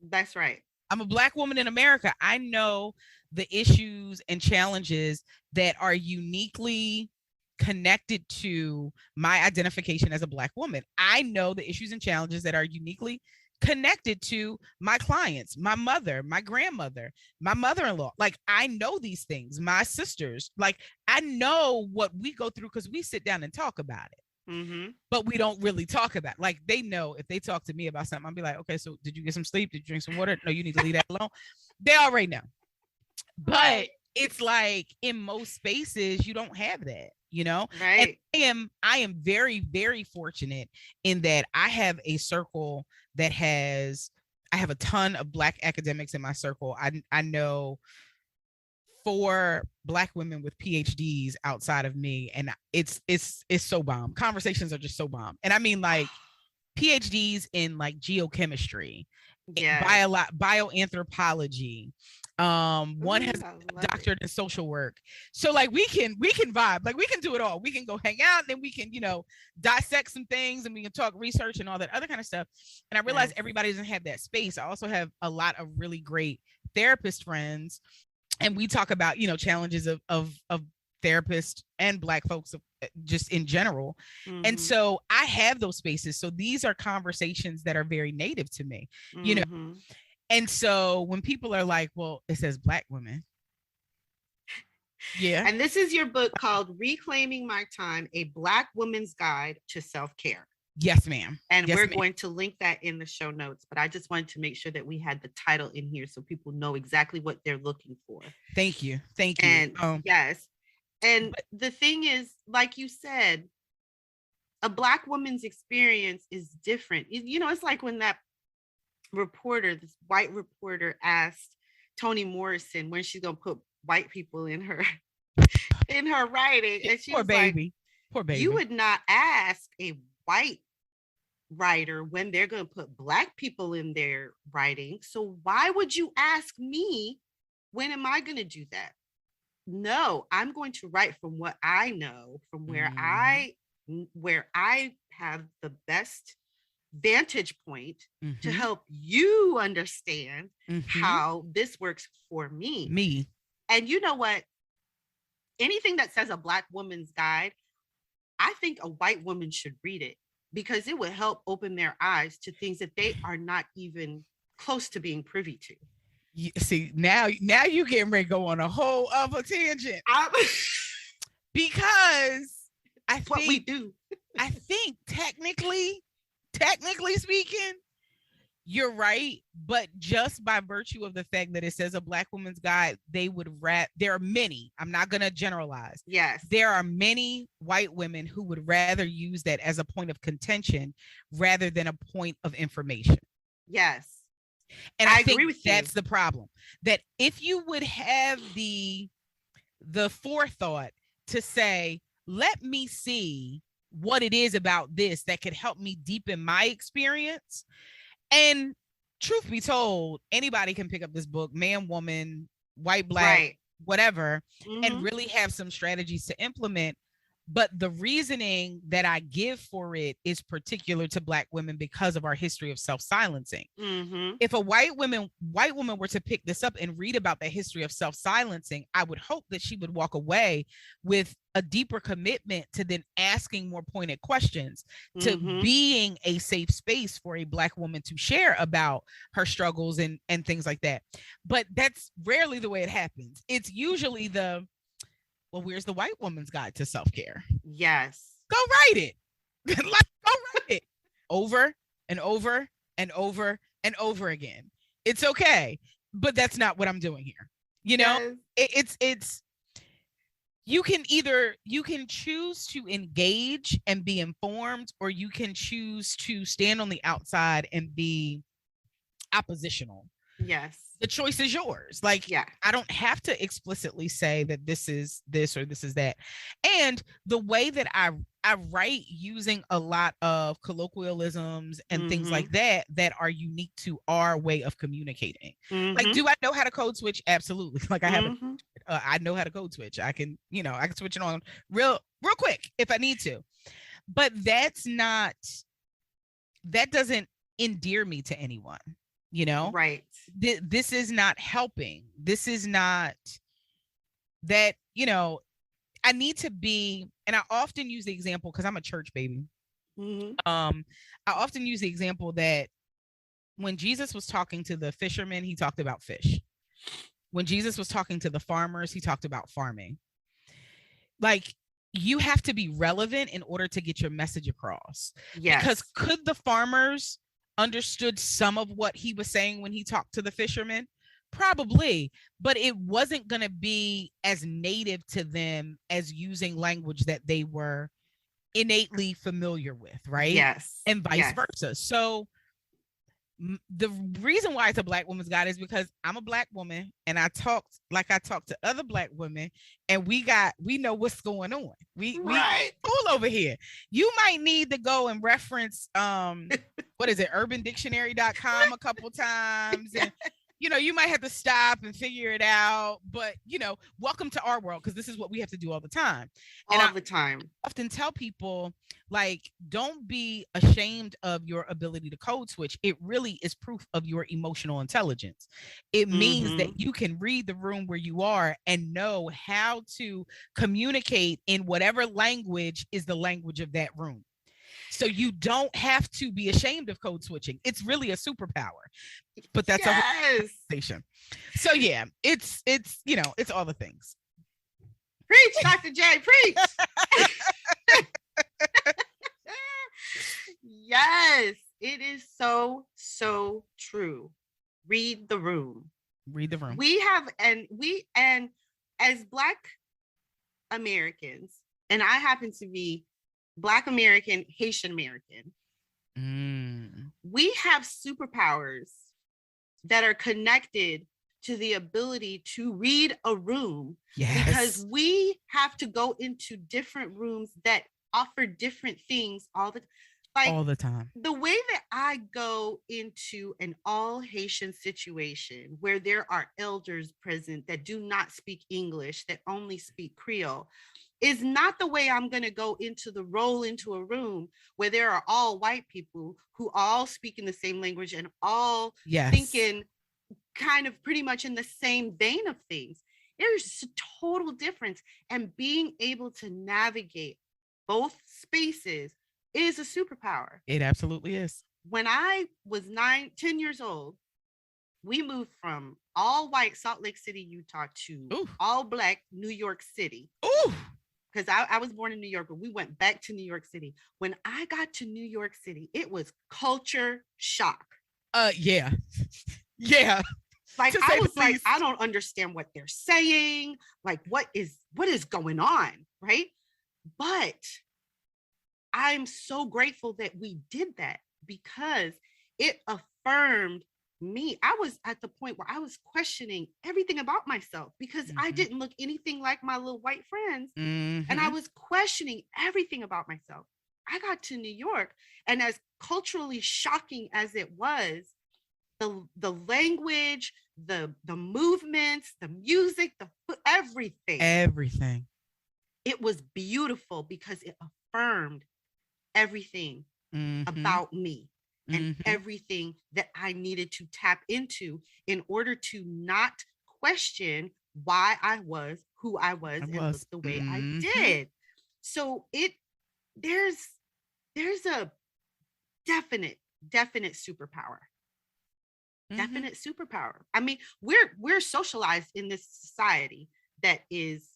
That's right. I'm a Black woman in America. I know the issues and challenges that are uniquely connected to my identification as a Black woman. I know the issues and challenges that are uniquely connected to my clients, my mother, my grandmother, my mother-in-law. Like, I know these things, my sisters, like, I know what we go through, because we sit down and talk about it. But we don't really talk about it. Like, they know if they talk to me about something, I'll be like, okay, so did you get some sleep? Did you drink some water? No, you need to leave that alone. They already know. But it's like, in most spaces, you don't have that, Right. And I am very, very fortunate in that I have a circle that I have a ton of Black academics in my circle. I know for Black women with PhDs outside of me, and it's so bomb. Conversations are just so bomb, and I mean like PhDs in like geochemistry, bioanthropology. One has a doctorate in social work. So like we can vibe, like we can do it all. We can go hang out, and then we can, dissect some things, and we can talk research and all that other kind of stuff. And I realize everybody doesn't have that space. I also have a lot of really great therapist friends, and we talk about, challenges of therapists and Black folks just in general. Mm-hmm. And so I have those spaces. So these are conversations that are very native to me, mm-hmm. And so when people are like, well, it says Black women. Yeah. And this is your book called Reclaiming My Time, A Black Woman's Guide to Self-Care. Yes, ma'am. And we're going to link that in the show notes, but I just wanted to make sure that we had the title in here so people know exactly what they're looking for. Thank you. And yes. And the thing is, like you said, a Black woman's experience is different. It's like when that reporter, this white reporter, asked Toni Morrison when she's gonna put white people in her writing, and she poor baby. You would not ask a white writer when they're gonna put Black people in their writing. So why would you ask me? When am I gonna do that? No, I'm going to write from what I know, from where I have the best vantage point to help you understand how this works for me. And you know what? Anything that says a Black woman's guide, I think a white woman should read it, because it would help open their eyes to things that they are not even close to being privy to. See, now you getting ready to go on a whole other tangent. Because we do. I think technically speaking, you're right. But just by virtue of the fact that it says a Black woman's guide, there are many, I'm not going to generalize. Yes. There are many white women who would rather use that as a point of contention rather than a point of information. Yes. And I think that's the problem. That if you would have the forethought to say, let me see what it is about this that could help me deepen my experience. And truth be told, anybody can pick up this book, man, woman, white, Black, whatever, and really have some strategies to implement. But the reasoning that I give for it is particular to Black women because of our history of self-silencing. If a white woman were to pick this up and read about the history of self-silencing, I would hope that she would walk away with a deeper commitment to then asking more pointed questions, to being a safe space for a Black woman to share about her struggles and things like that. But that's rarely the way it happens. It's usually well, where's the white woman's guide to self-care? Yes. Go write it. Go write it over and over and over and over again. It's okay, but that's not what I'm doing here. It's you can choose to engage and be informed, or you can choose to stand on the outside and be oppositional. Yes. The choice is yours. Like, I don't have to explicitly say that this is this or this is that. And the way that I write using a lot of colloquialisms and things like that are unique to our way of communicating. Like, do I know how to code switch? Absolutely. Like I know how to code switch. I can switch it on real quick if I need to. But that doesn't endear me to anyone. Right. This is not helping. This is not that, I need to be, and I often use the example because I'm a church baby. I often use the example that when Jesus was talking to the fishermen, he talked about fish. When Jesus was talking to the farmers, he talked about farming. Like, you have to be relevant in order to get your message across. Yes. Because could the farmers understood some of what he was saying when he talked to the fishermen? Probably, but it wasn't going to be as native to them as using language that they were innately familiar with, right? Yes. And vice versa. So The reason why it's a Black woman's guide is because I'm a Black woman and I talk to other Black women, and we know what's going on. We cool over here. You might need to go and reference what is it, urbandictionary.com a couple times, and you might have to stop and figure it out, but welcome to our world, because this is what we have to do all the time. All the time. I often tell people, like, don't be ashamed of your ability to code switch. It really is proof of your emotional intelligence. It means that you can read the room where you are and know how to communicate in whatever language is the language of that room. So you don't have to be ashamed of code switching. It's really a superpower. But that's a whole conversation. So yeah, it's it's all the things. Preach, Dr. J, preach. Yes, it is so true. Read the room. Read the room. We as Black Americans, and I happen to be Black American, Haitian American. We have superpowers that are connected to the ability to read a room. Yes. Because we have to go into different rooms that offer different things all the time. The way that I go into an all Haitian situation where there are elders present that do not speak English, that only speak Creole, is not the way I'm going to go into a room where there are all white people who all speak in the same language and all thinking kind of pretty much in the same vein of things. There's a total difference, and being able to navigate both spaces is a superpower. It absolutely is. When I was 10 years old, we moved from all white Salt Lake City, Utah to all Black New York City. Because I was born in New York, but we went back to New York City. When I got to New York City, it was culture shock. Yeah. Like, I was like, I don't understand what they're saying. Like, what is going on, right? But I'm so grateful that we did that, because it affirmed me. I was at the point where I was questioning everything about myself, because I didn't look anything like my little white friends. And I was questioning everything about myself. I got to New York, and as culturally shocking as it was, the language, the movements, the music, everything. It was beautiful because it affirmed everything about me and everything that I needed to tap into in order to not question why I was who I was and looked the way I did. So there's a definite superpower. Definite superpower. I mean, we're socialized in this society that is,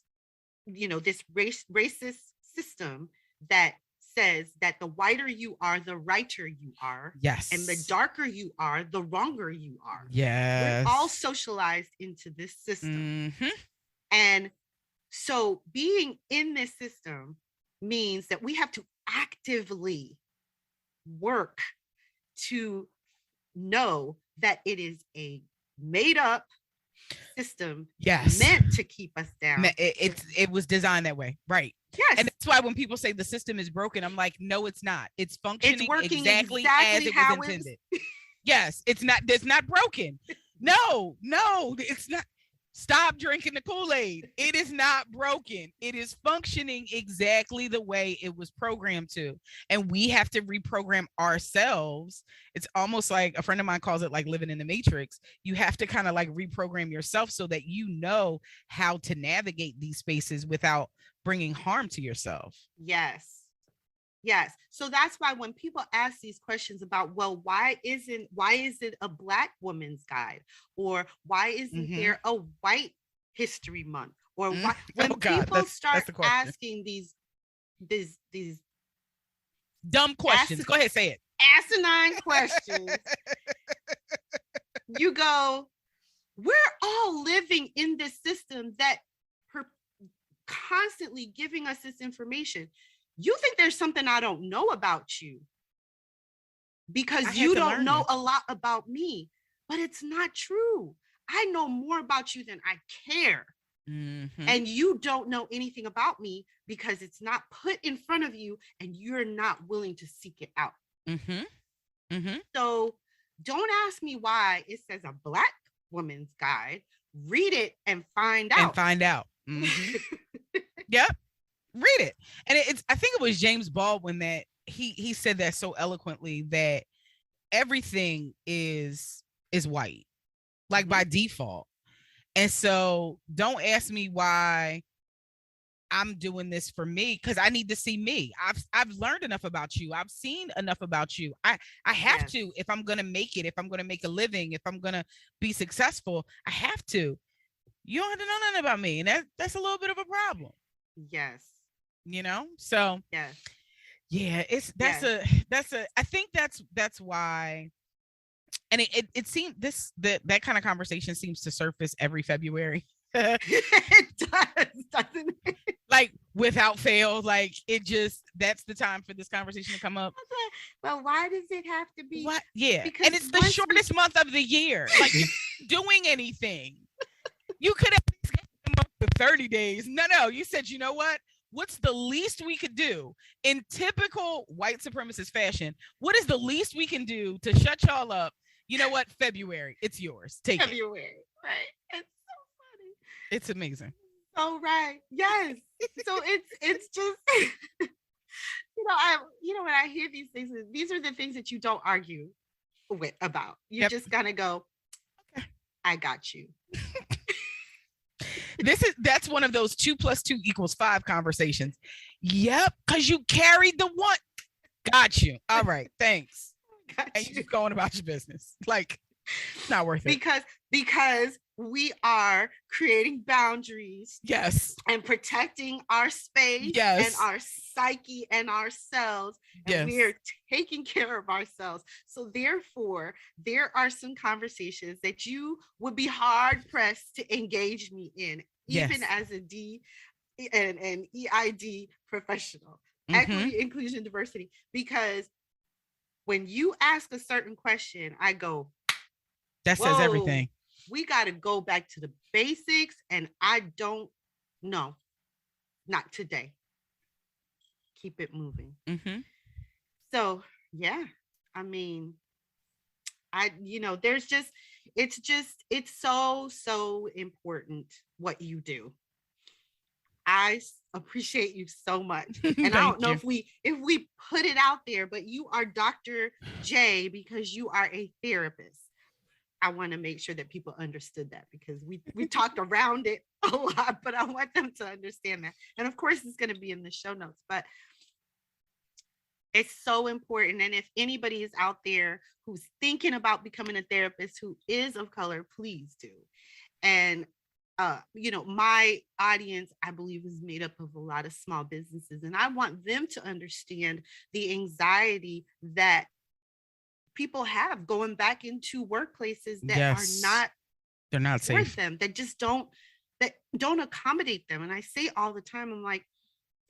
this racist system that says that the whiter you are, the righter you are. Yes. And the darker you are, the wronger you are. Yes. We're all socialized into this system. And so being in this system means that we have to actively work to know that it is a made up system meant to keep us down. It was designed that way. Right. Yes. And that's why when people say the system is broken, I'm like, no, it's not. It's functioning exactly as it was intended. Yes, it's not broken. No, it's not. Stop drinking the Kool-Aid. It is not broken. It is functioning exactly the way it was programmed to. And we have to reprogram ourselves. It's almost like a friend of mine calls it like living in the Matrix. You have to kind of like reprogram yourself so that you know how to navigate these spaces without bringing harm to yourself. Yes. So that's why when people ask these questions about, well, why is it a Black woman's guide? Or why isn't there a white history month? Or why, when people start asking these dumb questions, go ahead, say it. Asinine questions. You go, we're all living in this system that constantly giving us this information. You think there's something I don't know about you. because you don't know a lot about me. But it's not true. I know more about you than I care. Mm-hmm. And you don't know anything about me because it's not put in front of you and you're not willing to seek it out. Mm-hmm. Mm-hmm. So don't ask me why it says a Black woman's guide. Read it and find out. Mm-hmm. Yep. Read it. And I think it was James Baldwin that he said that so eloquently, that everything is white, like, mm-hmm. by default. And so don't ask me why I'm doing this for me, because I need to see me. I've learned enough about you. I've seen enough about you. I have to, if I'm going to make it, if I'm going to make a living, if I'm going to be successful, I have to. You don't have to know nothing about me. And that's a little bit of a problem. Yes. You know? So yes. Yeah, I think that's why. And it seems that kind of conversation seems to surface every February. It does, doesn't it? Like, without fail, like, that's the time for this conversation to come up. Well, why does it have to be? What? Yeah, because and it's the shortest month of the year. Like, you're doing anything. You could have come up to 30 days. No, you said, you know what? What's the least we could do in typical white supremacist fashion? What is the least we can do to shut y'all up? You know what? February, it's yours. Take February, right? It's so funny. It's amazing. Oh, right. Yes. So it's just, when I hear these things, these are the things that you don't argue about. You're just gonna go, okay, I got you. That's one of those 2 + 2 = 5 conversations. Yep, because you carried the one. Got you. All right, thanks. And you just going about your business. Like, it's not worth it. Because we are creating boundaries. Yes. And protecting our space. Yes. And our psyche and ourselves. And we are taking care of ourselves. So therefore, there are some conversations that you would be hard pressed to engage me in, even as a D and EID professional. Mm-hmm. Equity, inclusion, diversity. Because when you ask a certain question, I go, that says everything. We got to go back to the basics. And I don't know. Not today. Keep it moving. Mm-hmm. So, yeah, I mean, it's so important what you do. I appreciate you so much. And I don't know if we put it out there, but you are Dr. J because you are a therapist. I want to make sure that people understood that, because we talked around it a lot, but I want them to understand that. And of course, it's going to be in the show notes, but it's so important. And if anybody is out there who's thinking about becoming a therapist who is of color, please do. And my audience, I believe, is made up of a lot of small businesses, and I want them to understand the anxiety that people have going back into workplaces that they're not safe, them, that just don't accommodate them. And I say all the time, I'm like,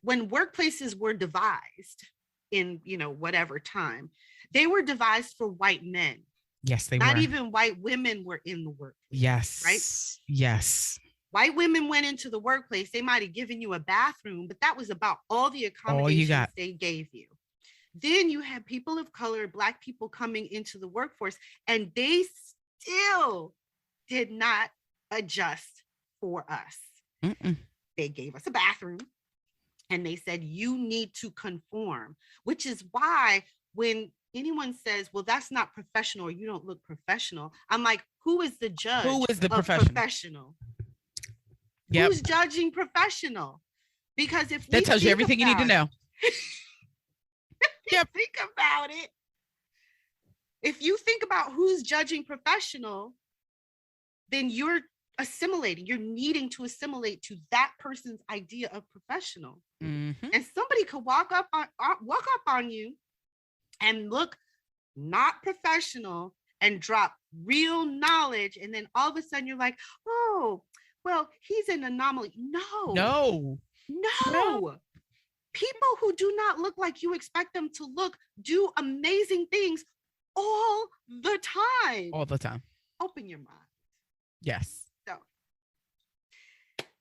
when workplaces were devised in, whatever time, they were devised for white men. Yes, they were. Not even white women were in the workplace. Yes. Right? Yes. White women went into the workplace. They might have given you a bathroom, but that was about all the accommodations they gave you. Then you had people of color, Black people coming into the workforce, and they still did not adjust for us. Mm-mm. They gave us a bathroom and they said, you need to conform, which is why when anyone says, well, that's not professional, or you don't look professional, I'm like, who is the judge? Who is the professional? Yep. Who's judging professional? Because if that tells you everything you need to know. Yep. Think about it. If you think about who's judging professional, then you're assimilating. You're needing to assimilate to that person's idea of professional. Mm-hmm. And somebody could walk up on you and look not professional and drop real knowledge, and then all of a sudden you're like, oh, well, he's an anomaly. No. People who do not look like you expect them to look do amazing things all the time. All the time. Open your mind. Yes. So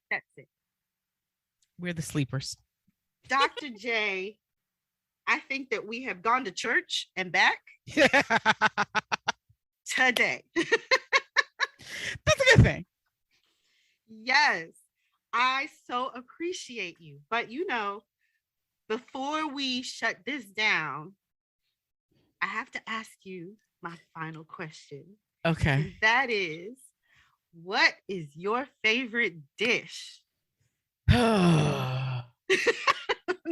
that's it. We're the sleepers. Dr. J, I think that we have gone to church and back today. That's a good thing. Yes, I so appreciate you. But before we shut this down, I have to ask you my final question. Okay. And that is, what is your favorite dish?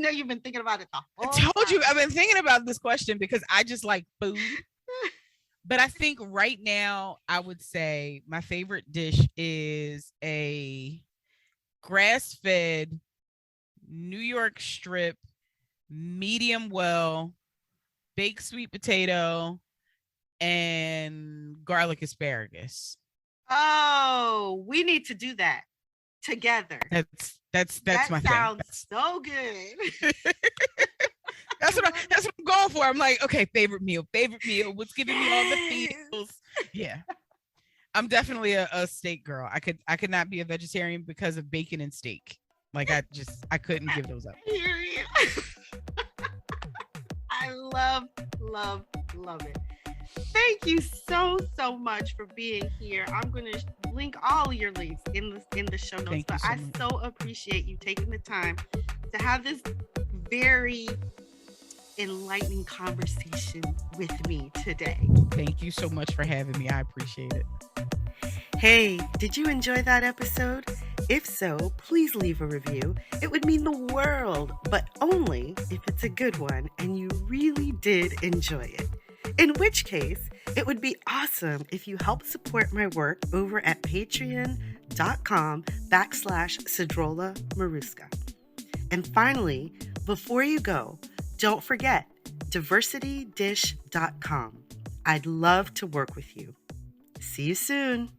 No, you've been thinking about it the whole I told time. you I've been thinking about this question because I just like food. But I think right now I would say my favorite dish is a grass-fed New York strip, medium well, baked sweet potato, and garlic asparagus. Oh, we need to do that together. That's That my sounds thing. so good. That's what I'm going for. I'm like, okay, favorite meal. What's giving me all the feels? Yeah. I'm definitely a steak girl. I could not be a vegetarian because of bacon and steak. Like I couldn't give those up. I love it. Thank you so much for being here. I'm going to link all your links in the show notes. But I so appreciate you taking the time to have this very enlightening conversation with me today. Thank you so much for having me. I appreciate it. Hey, did you enjoy that episode? If so, please leave a review. It would mean the world, but only if it's a good one and you really did enjoy it. In which case, it would be awesome if you help support my work over at patreon.com/Sedruola Maruska. And finally, before you go, don't forget diversitydish.com. I'd love to work with you. See you soon.